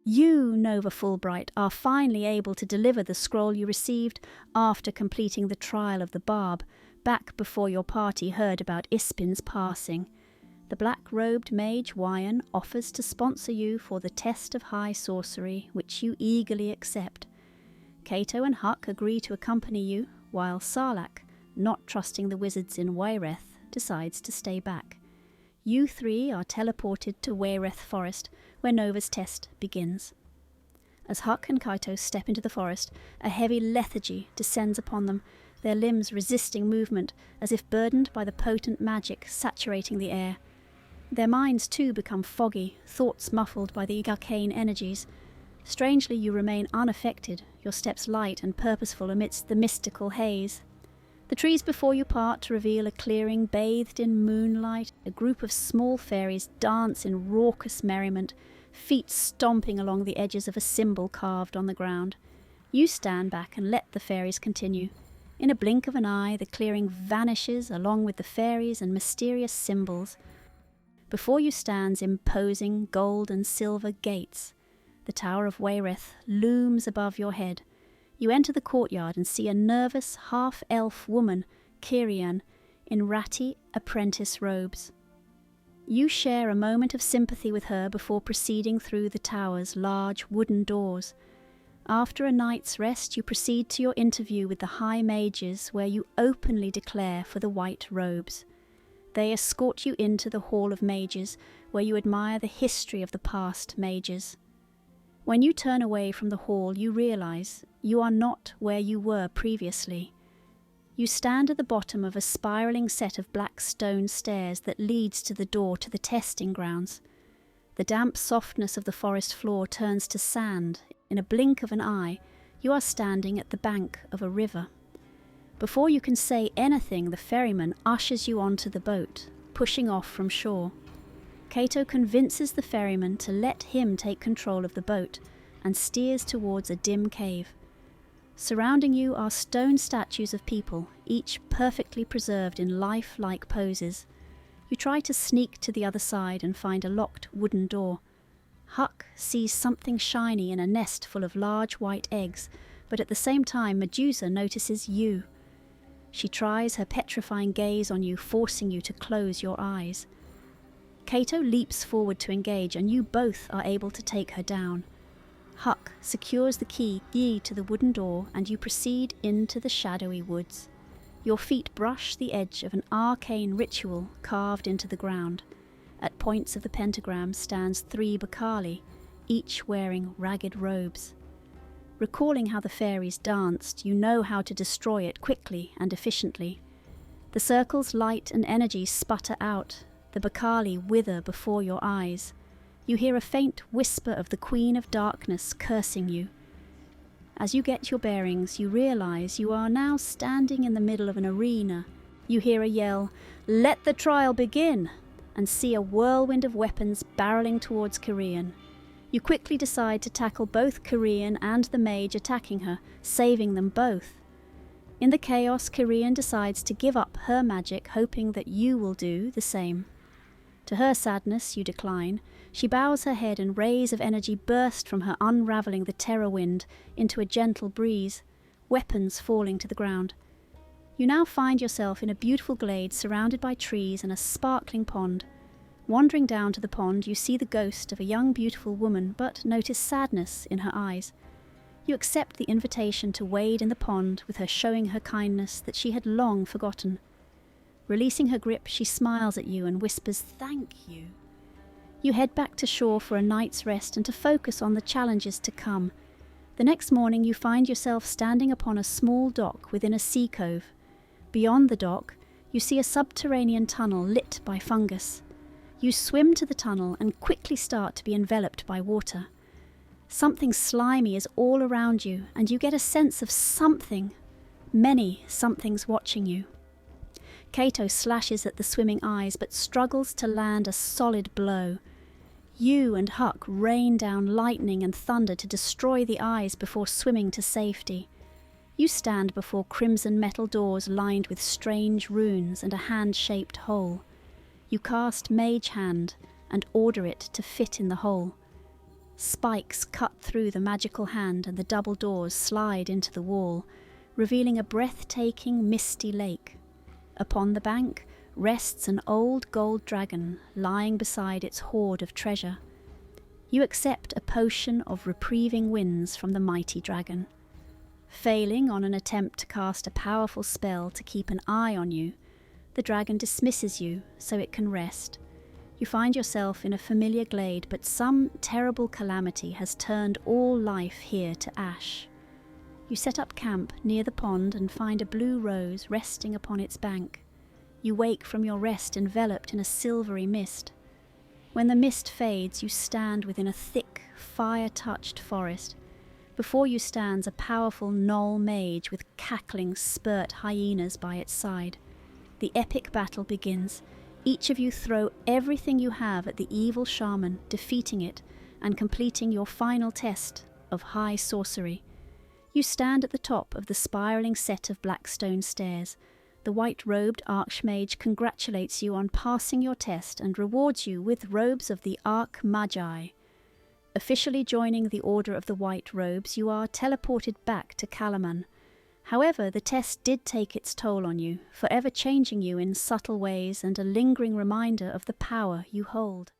You, Nova Fulbright, are finally able to deliver the scroll you received after completing the trial of the barb, back before your party heard about Ispin's passing. The black-robed mage Wyan offers to sponsor you for the test of high sorcery, which you eagerly accept. Cato and Huck agree to accompany you, while Sarlacc, not trusting the wizards in Wayreth, decides to stay back. You three are teleported to Wayreth Forest, where Nova's test begins. As Huck and Cato step into the forest, a heavy lethargy descends upon them, their limbs resisting movement, as if burdened by the potent magic saturating the air. Their minds too become foggy, thoughts muffled by the arcane energies. Strangely, you remain unaffected, your steps light and purposeful amidst the mystical haze. The trees before you part to reveal a clearing bathed in moonlight. A group of small fairies dance in raucous merriment, feet stomping along the edges of a symbol carved on the ground. You stand back and let the fairies continue. In a blink of an eye, the clearing vanishes along with the fairies and mysterious symbols. Before you stands imposing gold and silver gates. The Tower of Wayreth looms above your head. You enter the courtyard and see a nervous half-elf woman, Kyrian, in ratty apprentice robes. You share a moment of sympathy with her before proceeding through the tower's large wooden doors. After a night's rest, you proceed to your interview with the High Mages, where you openly declare for the white robes. They escort you into the Hall of Mages, where you admire the history of the past mages. When you turn away from the hall, you realize you are not where you were previously. You stand at the bottom of a spiraling set of black stone stairs that leads to the door to the testing grounds. The damp softness of the forest floor turns to sand. In a blink of an eye, you are standing at the bank of a river. Before you can say anything, the ferryman ushers you onto the boat, pushing off from shore. Cato convinces the ferryman to let him take control of the boat and steers towards a dim cave. Surrounding you are stone statues of people, each perfectly preserved in life-like poses. You try to sneak to the other side and find a locked wooden door. Huck sees something shiny in a nest full of large white eggs, but at the same time Medusa notices you. She tries her petrifying gaze on you, forcing you to close your eyes. Cato leaps forward to engage, and you both are able to take her down. Huck secures the key to the wooden door, and you proceed into the shadowy woods. Your feet brush the edge of an arcane ritual carved into the ground. At points of the pentagram stands 3 Bacali, each wearing ragged robes. Recalling how the fairies danced, you know how to destroy it quickly and efficiently. The circle's light and energy sputter out, the Bacali wither before your eyes. You hear a faint whisper of the Queen of Darkness cursing you. As you get your bearings, you realize you are now standing in the middle of an arena. You hear a yell, "Let the trial begin!" and see a whirlwind of weapons barreling towards Kyrian. You quickly decide to tackle both Kyrian and the mage attacking her, saving them both. In the chaos, Kyrian decides to give up her magic, hoping that you will do the same. To her sadness, you decline. She bows her head and rays of energy burst from her, unravelling the terror wind into a gentle breeze, weapons falling to the ground. You now find yourself in a beautiful glade surrounded by trees and a sparkling pond. Wandering down to the pond, you see the ghost of a young beautiful woman, but notice sadness in her eyes. You accept the invitation to wade in the pond, with her showing her kindness that she had long forgotten. Releasing her grip, she smiles at you and whispers, "Thank you." You head back to shore for a night's rest and to focus on the challenges to come. The next morning you find yourself standing upon a small dock within a sea cove. Beyond the dock, you see a subterranean tunnel lit by fungus. You swim to the tunnel and quickly start to be enveloped by water. Something slimy is all around you, and you get a sense of something, many somethings watching you. Cato slashes at the swimming eyes, but struggles to land a solid blow. You and Huck rain down lightning and thunder to destroy the eyes before swimming to safety. You stand before crimson metal doors lined with strange runes and a hand-shaped hole. You cast Mage Hand and order it to fit in the hole. Spikes cut through the magical hand and the double doors slide into the wall, revealing a breathtaking, misty lake. Upon the bank rests an old gold dragon lying beside its hoard of treasure. You accept a potion of reprieving winds from the mighty dragon. Failing on an attempt to cast a powerful spell to keep an eye on you, the dragon dismisses you so it can rest. You find yourself in a familiar glade, but some terrible calamity has turned all life here to ash. You set up camp near the pond and find a blue rose resting upon its bank. You wake from your rest enveloped in a silvery mist. When the mist fades, you stand within a thick, fire-touched forest. Before you stands a powerful gnoll mage with cackling spurt hyenas by its side. The epic battle begins. Each of you throw everything you have at the evil shaman, defeating it and completing your final test of high sorcery. You stand at the top of the spiraling set of black stone stairs. The white-robed Archmage congratulates you on passing your test and rewards you with robes of the Archmagi. Officially joining the Order of the White Robes, you are teleported back to Kalaman. However, the test did take its toll on you, forever changing you in subtle ways and a lingering reminder of the power you hold.